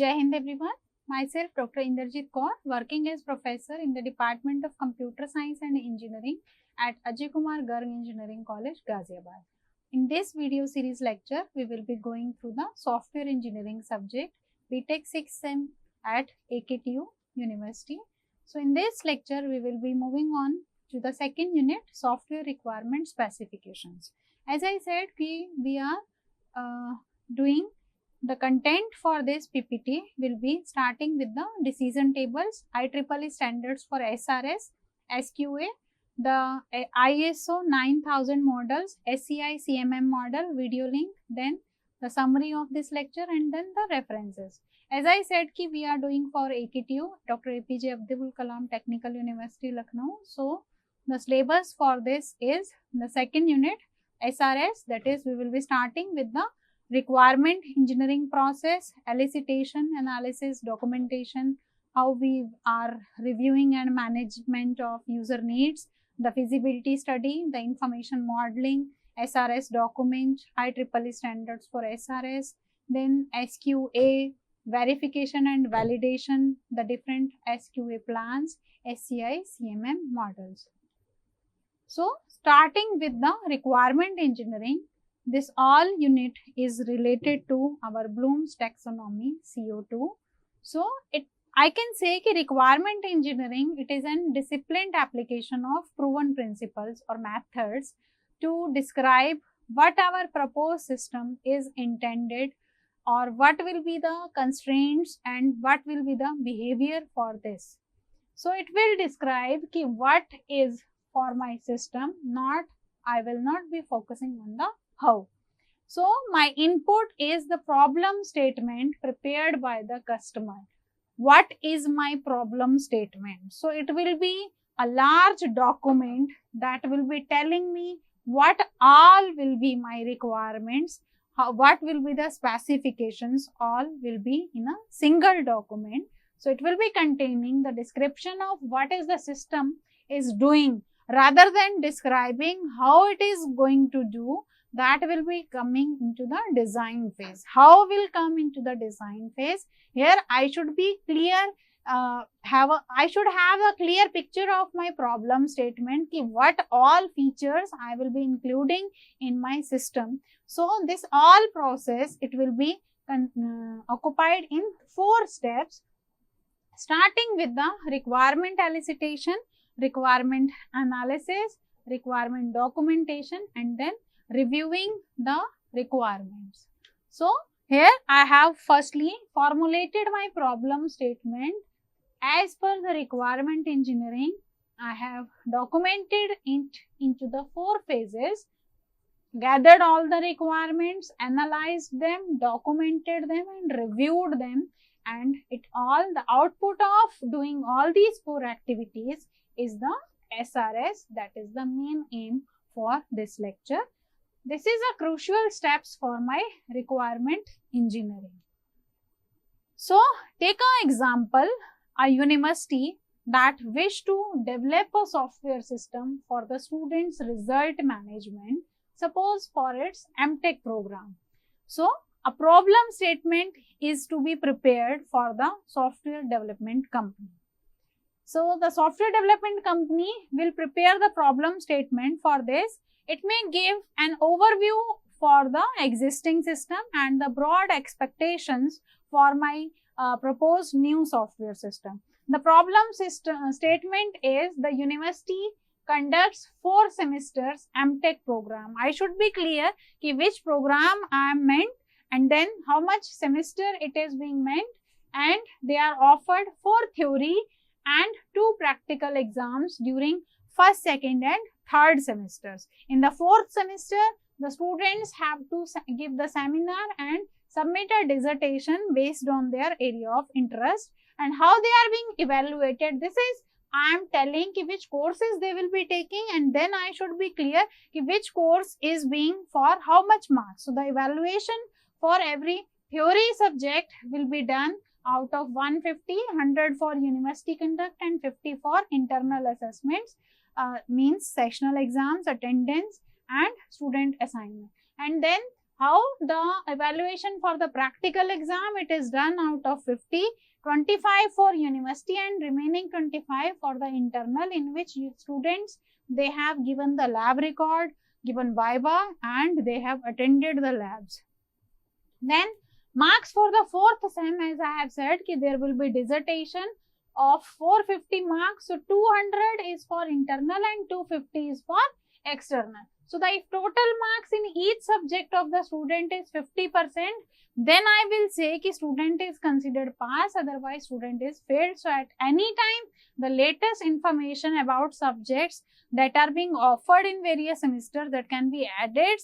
Jai Hind everyone. Myself Dr. Inderjit Kaur, working as professor in the Department of Computer Science and Engineering at Ajay Kumar Garg Engineering College, Ghaziabad. In this video series lecture, we will be going through the software engineering subject BTech 6th Sem at AKTU University. So in this lecture, we will be moving on to the second unit, software requirement specifications. As I said, we are doing the content for this PPT will be starting with the decision tables, IEEE standards for SRS, SQA, the ISO 9000 models, SCI CMM model, video link, then the summary of this lecture and then the references. As I said, we are doing for AKTU, Dr. APJ Abdul Kalam Technical University, Lucknow. So the syllabus for this is the second unit, SRS, that is we will be starting with the requirement engineering process, elicitation, analysis, documentation, how we are reviewing and management of user needs, the feasibility study, the information modeling, SRS document, IEEE standards for SRS, then SQA, verification and validation, the different SQA plans, SCI, CMM models. So, starting with the requirement engineering, this all unit is related to our Bloom's taxonomy CO2. So I can say that requirement engineering, it is a disciplined application of proven principles or methods to describe what our proposed system is intended or what will be the constraints and what will be the behavior for this. So it will describe what is for my system, I will not be focusing on the how. So my input is the problem statement prepared by the customer. What is my problem statement? So it will be a large document that will be telling me what all will be my requirements, what will be the specifications, all will be in a single document. So it will be containing the description of what is the system is doing rather than describing how it is going to do. That will be coming into the design phase. How will come into the design phase? Here I should be clear, I should have a clear picture of my problem statement, what all features I will be including in my system. So this all process, it will be occupied in 4 steps, starting with the requirement elicitation, requirement analysis, requirement documentation, and then reviewing the requirements. So here I have firstly formulated my problem statement as per the requirement engineering. I have documented it into the 4 phases, gathered all the requirements, analyzed them, documented them and reviewed them, and the output of doing all these 4 activities is the SRS. That is the main aim for this lecture. This is a crucial steps for my requirement engineering. So take an example, a university that wish to develop a software system for the students' result management, suppose for its MTech program. So a problem statement is to be prepared for the software development company. So the software development company will prepare the problem statement for this. It may give an overview for the existing system and the broad expectations for my proposed new software system. The problem statement is the university conducts 4 semesters MTech program. I should be clear which program I am meant and then how much semester it is being meant, and they are offered 4 theory and 2 practical exams during first, second and third semesters. In the 4th semester, the students have to give the seminar and submit a dissertation based on their area of interest, and how they are being evaluated. This is I am telling which courses they will be taking, and then I should be clear which course is being for how much marks. So the evaluation for every theory subject will be done out of 150, 100 for university conduct and 50 for internal assessments, means sectional exams, attendance and student assignment. And then how the evaluation for the practical exam, it is done out of 50, 25 for university and remaining 25 for the internal, in which students, they have given the lab record, given viva, and they have attended the labs. Then marks for the fourth sem, as I have said, ki there will be dissertation of 450 marks. So 200 is for internal and 250 is for external. So the if total marks in each subject of the student is 50%, then I will say ki student is considered pass, otherwise student is failed. So at any time, the latest information about subjects that are being offered in various semesters, that can be added,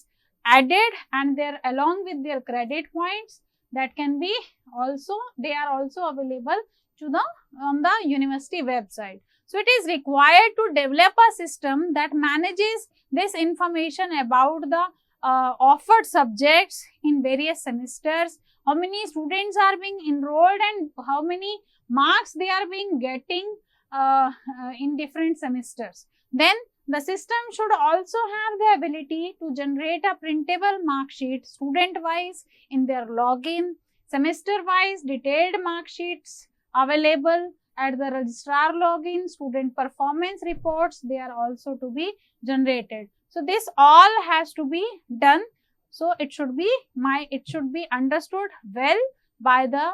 and they're along with their credit points, that can be also, they are also available to the on the university website. So it is required to develop a system that manages this information about the offered subjects in various semesters, how many students are being enrolled and how many marks they are being getting in different semesters. Then the system should also have the ability to generate a printable mark sheet student wise in their login, semester wise detailed mark sheets available at the registrar login, student performance reports, they are also to be generated. So this all has to be done. So it should be understood well by the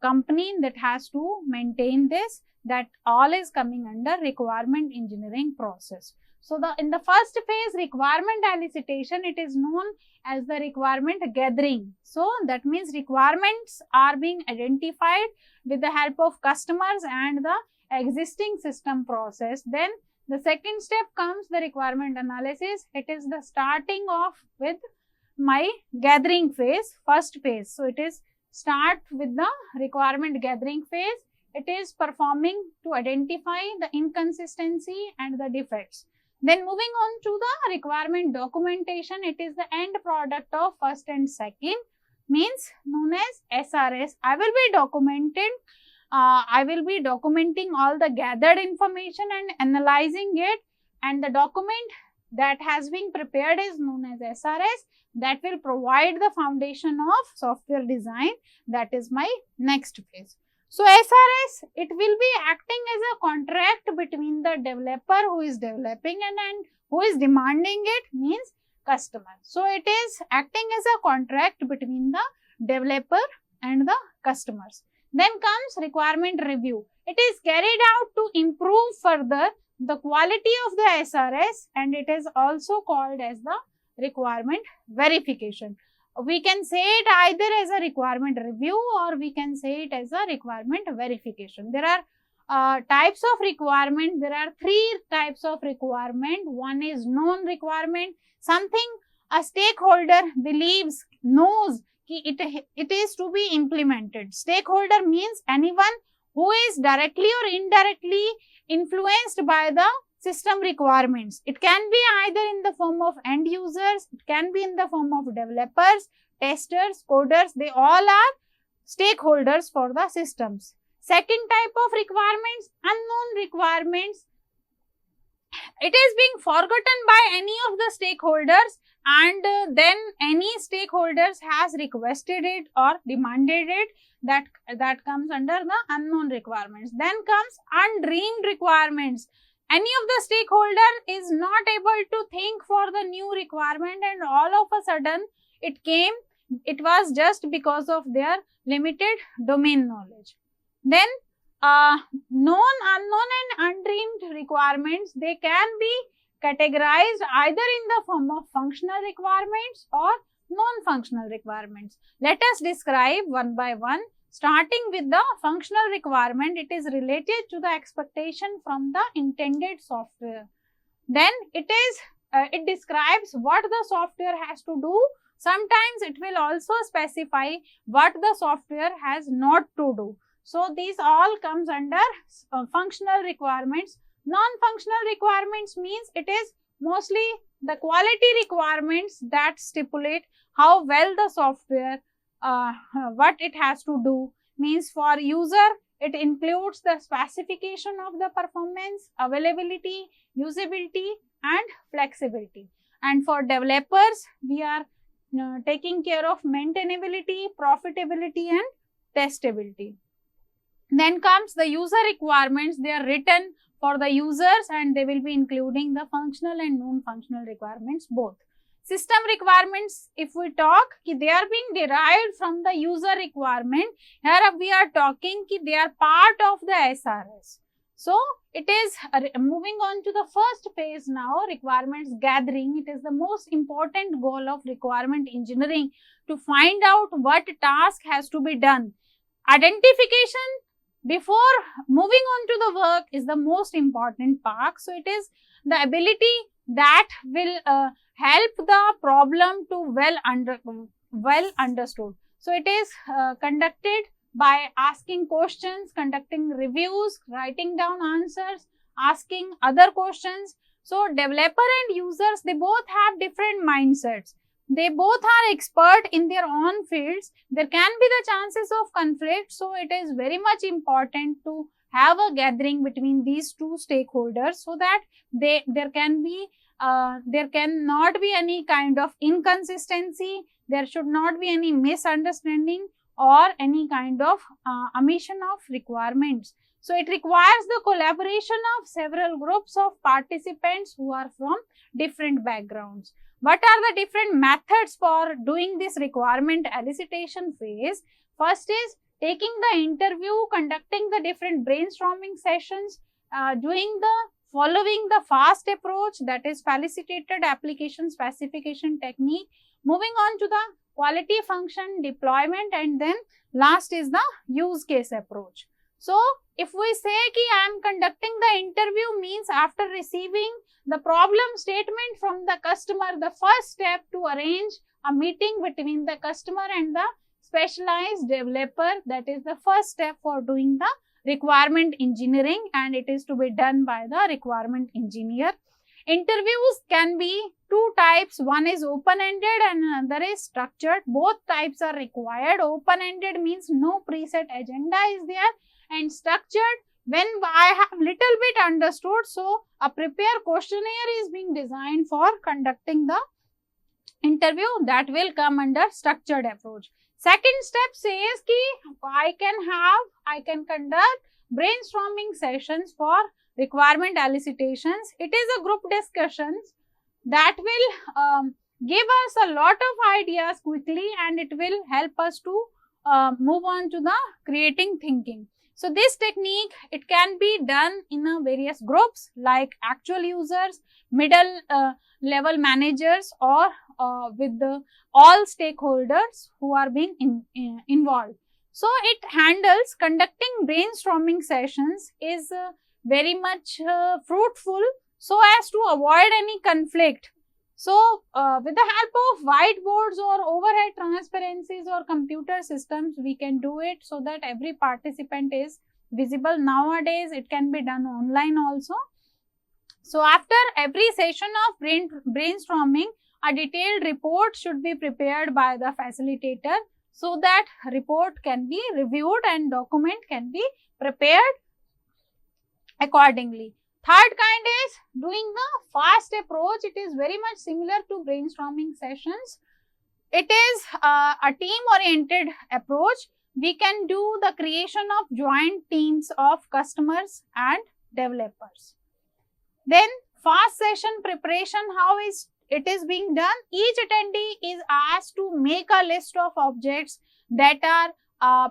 company that has to maintain this, that all is coming under requirement engineering process. So in the first phase, requirement elicitation, it is known as the requirement gathering. So that means requirements are being identified with the help of customers and the existing system process. Then the second step comes the requirement analysis. It is the starting off with my gathering phase, first phase. So it is start with the requirement gathering phase. It is performing to identify the inconsistency and the defects. Then moving on to the requirement documentation, it is the end product of first and second, means known as SRS. I will be documenting all the gathered information and analyzing it, and the document that has been prepared is known as SRS, that will provide the foundation of software design. That is my next phase. So SRS, it will be acting as a contract between the developer who is developing and who is demanding it, means customer. So it is acting as a contract between the developer and the customers. Then comes requirement review. It is carried out to improve further the quality of the SRS, and it is also called as the requirement verification. We can say it either as a requirement review or we can say it as a requirement verification. There are types of requirement. There are three types of requirement. One is known requirement, something a stakeholder believes, knows it is to be implemented. Stakeholder means anyone who is directly or indirectly influenced by the system requirements. It can be either in the form of end users, it can be in the form of developers, testers, coders. They all are stakeholders for the systems. Second type of requirements, unknown requirements. It is being forgotten by any of the stakeholders, and then any stakeholders has requested it or demanded it. That comes under the unknown requirements. Then comes undreamed requirements. Any of the stakeholder is not able to think for the new requirement, and all of a sudden it came. It was just because of their limited domain knowledge. Then known, unknown and undreamed requirements, they can be categorized either in the form of functional requirements or non-functional requirements. Let us describe one by one. Starting with the functional requirement, it is related to the expectation from the intended software. Then it describes what the software has to do. Sometimes it will also specify what the software has not to do. So these all comes under functional requirements. Non-functional requirements means it is mostly the quality requirements that stipulate how well the software, what it has to do. Means for user, it includes the specification of the performance, availability, usability and flexibility. And for developers, we are taking care of maintainability, profitability and testability. Then comes the user requirements. They are written for the users and they will be including the functional and non-functional requirements both. System requirements, if we talk, they are being derived from the user requirement. Here we are talking they are part of the SRS. So it is moving on to the first phase now, requirements gathering. It is the most important goal of requirement engineering, to find out what task has to be done. Identification before moving on to the work is the most important part. So it is the ability that will help the problem to well understood. So it is conducted by asking questions, conducting reviews, writing down answers, asking other questions. So developer and users, they both have different mindsets. They both are expert in their own fields. There can be the chances of conflict. So it is very much important to have a gathering between these two stakeholders, so that there cannot be any kind of inconsistency. There should not be any misunderstanding or any kind of omission of requirements. So it requires the collaboration of several groups of participants who are from different backgrounds. What are the different methods for doing this requirement elicitation phase? First is taking the interview, conducting the different brainstorming sessions, following the FAST approach, that is facilitated application specification technique, moving on to the quality function deployment, and then last is the use case approach. So if we say I am conducting the interview, means after receiving the problem statement from the customer, the first step to arrange a meeting between the customer and the specialized developer, that is the first step for doing the requirement engineering, and it is to be done by the requirement engineer. Interviews can be two types. One is open-ended and another is structured. Both types are required. Open-ended means no preset agenda is there, and structured, when I have little bit understood, so a prepared questionnaire is being designed for conducting the interview, that will come under structured approach. Second step says I can conduct brainstorming sessions for requirement elicitations. It is a group discussions that will give us a lot of ideas quickly, and it will help us to move on to the creating thinking. So this technique, it can be done in various groups like actual users, middle level managers, or with all stakeholders who are being involved. So it handles conducting brainstorming sessions is very much fruitful, so as to avoid any conflict. So with the help of whiteboards or overhead transparencies or computer systems, we can do it so that every participant is visible. Nowadays it can be done online also. So after every session of brainstorming, a detailed report should be prepared by the facilitator, so that report can be reviewed and document can be prepared accordingly. Third kind is doing the FAST approach. It is very much similar to brainstorming sessions. It is a team oriented approach. We can do the creation of joint teams of customers and developers. Then FAST session preparation, how is it is being done? Each attendee is asked to make a list of objects that are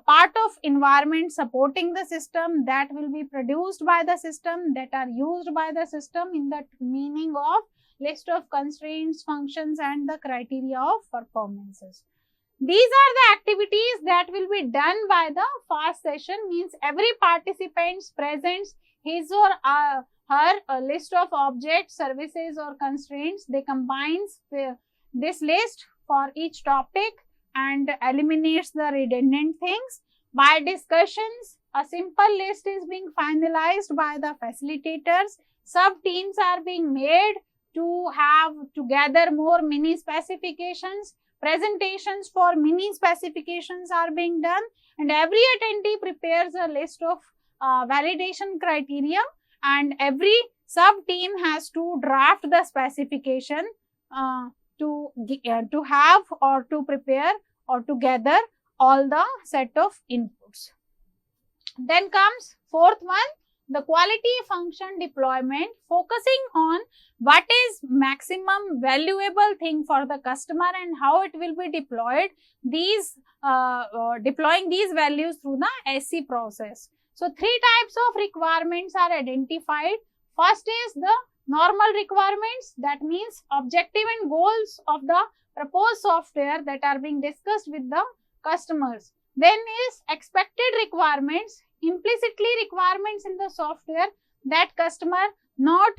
part of environment supporting the system, that will be produced by the system, that are used by the system, in the meaning of list of constraints, functions and the criteria of performances. These are the activities that will be done by the FAST session, means every participant presents his or her list of objects, services or constraints. They combines this list for each topic and eliminates the redundant things. By discussions, a simple list is being finalized by the facilitators. Sub teams are being made to gather more mini specifications. Presentations for mini specifications are being done, and every attendee prepares a list of validation criteria, and every sub team has to draft the specification to have or to prepare or to gather all the set of inputs. Then comes fourth one, the quality function deployment, focusing on what is maximum valuable thing for the customer and how it will be deployed, deploying these values through the SC process. So, three types of requirements are identified. First is the normal requirements, that means objective and goals of the proposed software that are being discussed with the customers. Then is expected requirements, implicitly requirements in the software that customer not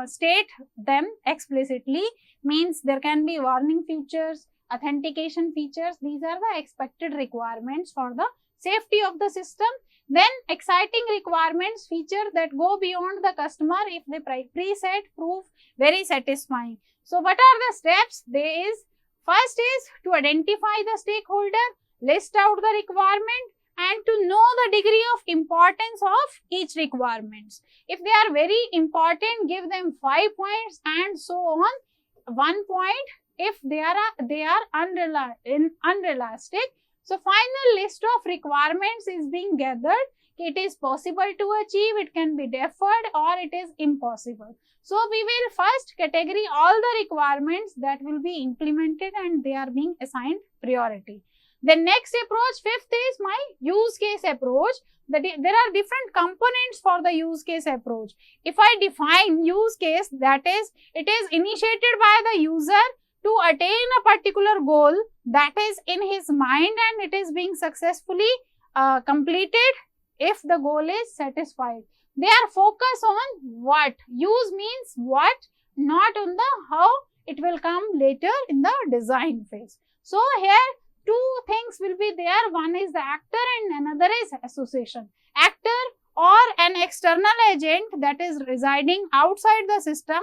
state them explicitly, means there can be warning features, authentication features. These are the expected requirements for the safety of the system. Then exciting requirements, feature that go beyond the customer if the preset prove very satisfying. So what are the steps? First is to identify the stakeholder, list out the requirement, and to know the degree of importance of each requirements. If they are very important, give them 5 points and so on. 1 point if they are unrealistic. So final list of requirements is being gathered. It is possible to achieve, it can be deferred, or it is impossible. So we will first category all the requirements that will be implemented and they are being assigned priority. The next approach, fifth, is my use case approach. There are different components for the use case approach. If I define use case, that is, it is initiated by the user to attain a particular goal that is in his mind and it is being successfully completed if the goal is satisfied. They are focused on what. Use means what, not on the how it will come later in the design phase. So here two things will be there. One is the actor and another is association. Actor or an external agent that is residing outside the system,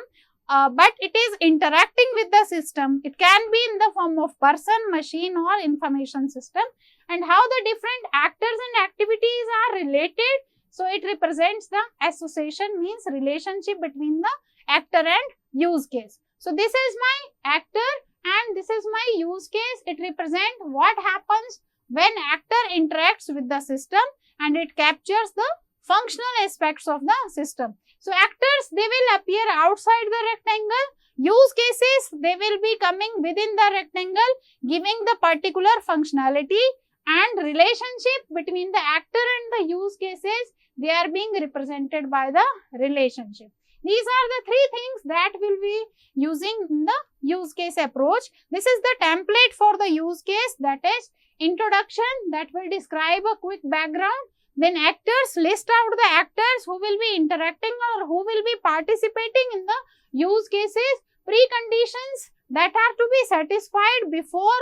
but it is interacting with the system. It can be in the form of person, machine or information system, and how the different actors and activities are related. So it represents the association, means relationship between the actor and use case. So this is my actor and this is my use case. It represents what happens when actor interacts with the system and it captures the functional aspects of the system. So actors, they will appear outside the rectangle. Use cases, they will be coming within the rectangle, giving the particular functionality, and relationship between the actor and the use cases, they are being represented by the relationship. These are the three things that will be using in the use case approach. This is the template for the use case, that is introduction, that will describe a quick background. Then actors, list out the actors who will be interacting or who will be participating in the use cases. Preconditions that are to be satisfied before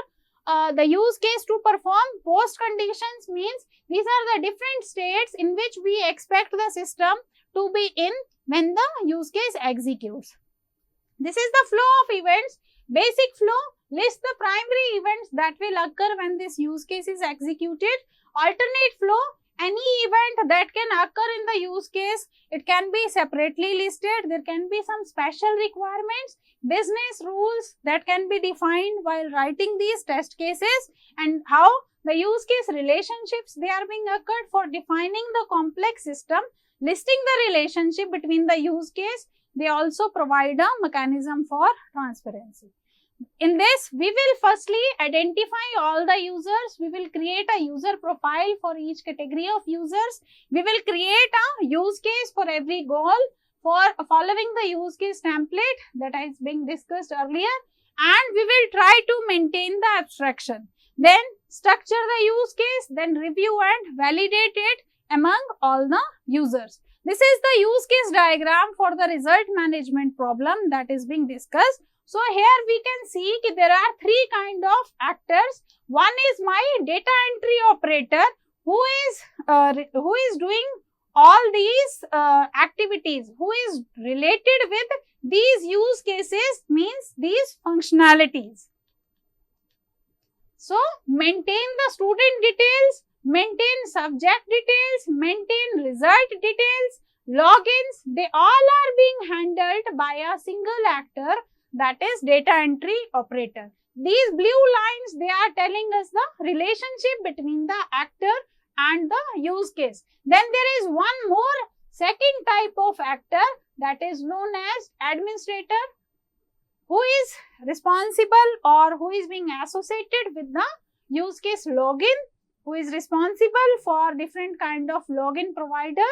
the use case to perform. Post conditions means these are the different states in which we expect the system to be in when the use case executes. This is the flow of events. Basic flow, list the primary events that will occur when this use case is executed. Alternate flow, any event that can occur in the use case, it can be separately listed. There can be some special requirements, business rules that can be defined while writing these test cases, and how the use case relationships, they are being occurred for defining the complex system, listing the relationship between the use case. They also provide a mechanism for transparency. In this, we will firstly identify all the users. We will create a user profile for each category of users. We will create a use case for every goal for following the use case template that is being discussed earlier, and we will try to maintain the abstraction. Then structure the use case, then review and validate it among all the users. This is the use case diagram for the result management problem that is being discussed. So here we can see that there are three kind of actors. One is my data entry operator who is doing all these activities, who is related with these use cases, means these functionalities. So maintain the student details, maintain subject details, maintain result details, logins, they all are being handled by a single actor that is data entry operator. These blue lines, they are telling us the relationship between the actor and the use case. Then there is one more second type of actor, that is known as administrator, who is responsible or who is being associated with the use case login, who is responsible for different kind of login provider,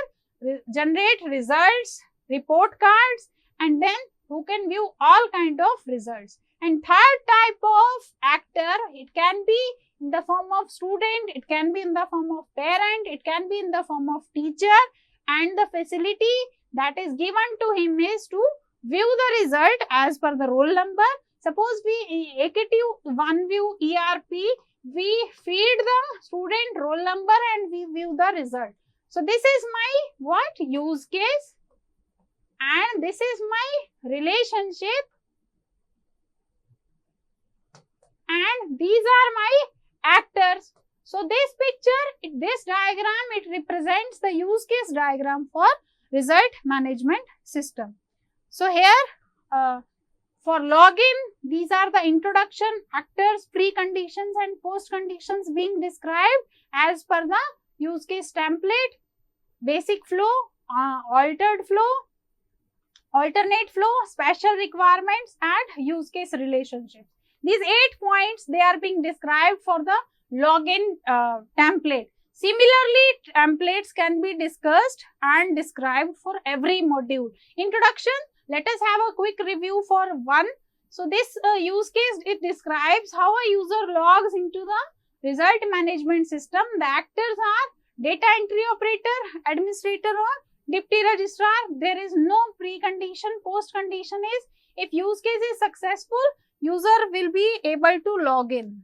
generate results, report cards, and then who can view all kind of results. And third type of actor, it can be in the form of student, it can be in the form of parent, it can be in the form of teacher, and the facility that is given to him is to view the result as per the roll number. Suppose we AKT OneView ERP, we feed the student roll number and we view the result. So this is my what use case, and this is my relationship, and these are my actors. So this picture, this diagram, it represents the use case diagram for result management system. So here for login, these are the introduction, actors, preconditions and post conditions being described as per the use case template, basic flow, altered flow, alternate flow, special requirements and use case relationship. These 8 points, they are being described for the login template. Similarly, templates can be discussed and described for every module. Introduction, let us have a quick review for one. So this use case, it describes how a user logs into the result management system. The actors are data entry operator, administrator or deputy registrar. There is no precondition. Post condition is if use case is successful, user will be able to log in.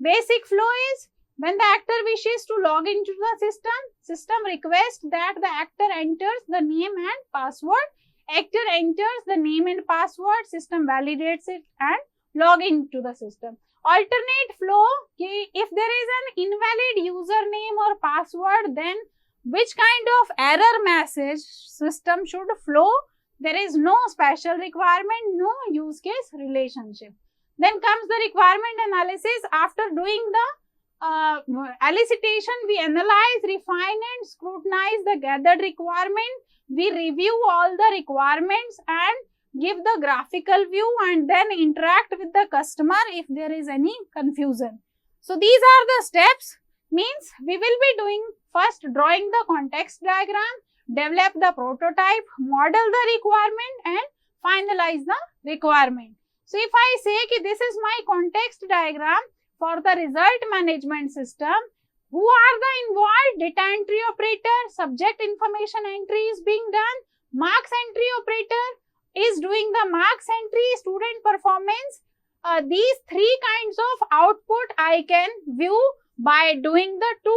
Basic flow is when the actor wishes to log into the system requests that the actor enters the name and password. Actor enters the name and password, system validates it and log into the system. Alternate flow, if there is an invalid username or password, then which kind of error message system should flow? There is no special requirement, no use case relationship. Then comes the requirement analysis. After doing the elicitation, we analyze, refine and scrutinize the gathered requirement. We review all the requirements and give the graphical view and then interact with the customer if there is any confusion. So these are the steps, means we will be doing first drawing the context diagram, develop the prototype, model the requirement and finalize the requirement. So if I say ki this is my context diagram for the result management system, who are the involved? Data entry operator, subject information entry is being done, marks entry operator is doing the marks entry, student performance. These 3 kinds of output I can view by doing the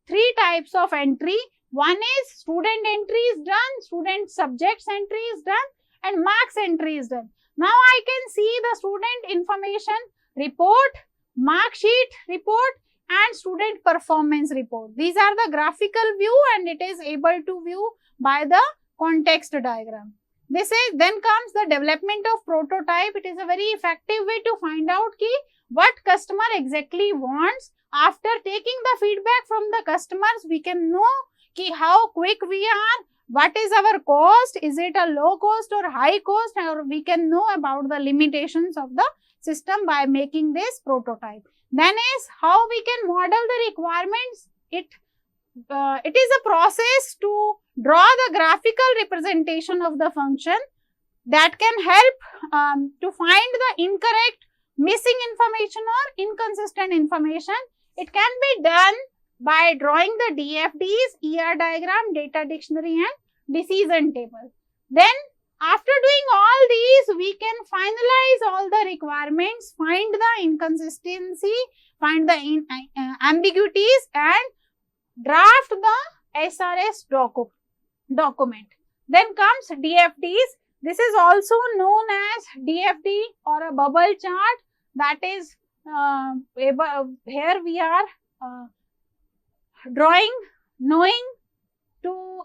3 types of entry. One is student entry is done, student subjects entry is done and marks entry is done. Now I can see the student information report, mark sheet report and student performance report. These are the graphical view and it is able to view by the context diagram. This is then comes the development of prototype. It is a very effective way to find out ki what customer exactly wants. After taking the feedback from the customers, we can know ki how quick we are, what is our cost, is it a low cost or high cost, or we can know about the limitations of the system by making this prototype. Then is how we can model the requirements. It is a process to draw the graphical representation of the function that can help to find the incorrect, missing information or inconsistent information. It can be done by drawing the DFDs, ER diagram, data dictionary and decision table. Then after doing all these, we can finalize all the requirements, find the inconsistency, find the ambiguities and draft the SRS document. Then comes DFDs. This is also known as DFD or a bubble chart. That is, here we are drawing, knowing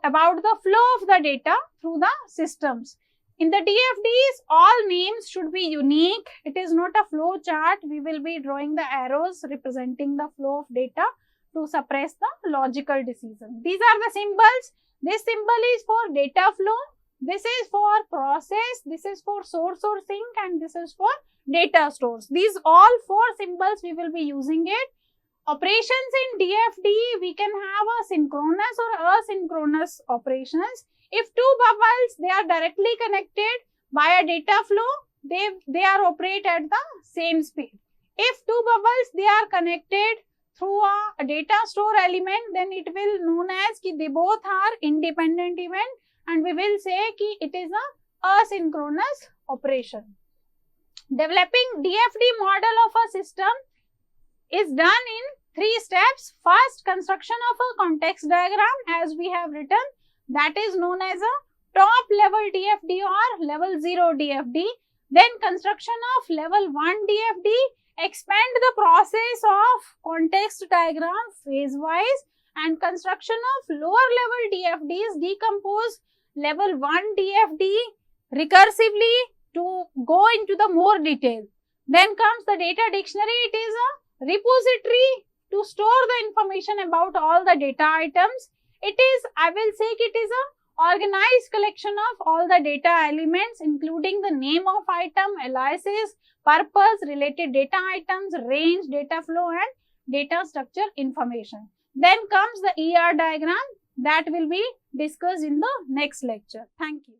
about the flow of the data through the systems. In the DFDs, all names should be unique. It is not a flow chart. We will be drawing the arrows representing the flow of data to suppress the logical decision. These are the symbols. This symbol is for data flow. This is for process. This is for source or sink, and this is for data stores. These all four symbols we will be using it. Operations in DFD, we can have a synchronous or asynchronous operations. If two bubbles, they are directly connected by a data flow, they are operate at the same speed. If two bubbles, they are connected through a data store element, then it will known as ki they both are independent event, and we will say ki it is a asynchronous operation. Developing DFD model of a system is done in 3 steps. First, construction of a context diagram, as we have written, that is known as a top level DFD or level 0 DFD. Then construction of level 1 DFD, expand the process of context diagram phase wise, and construction of lower level DFDs, decompose level 1 DFD recursively to go into the more detail. Then comes the data dictionary. It is a repository to store the information about all the data items. It is, I will say it is a organized collection of all the data elements, including the name of item, aliases, purpose, related data items, range, data flow, and data structure information. Then comes the ER diagram that will be discussed in the next lecture. Thank you.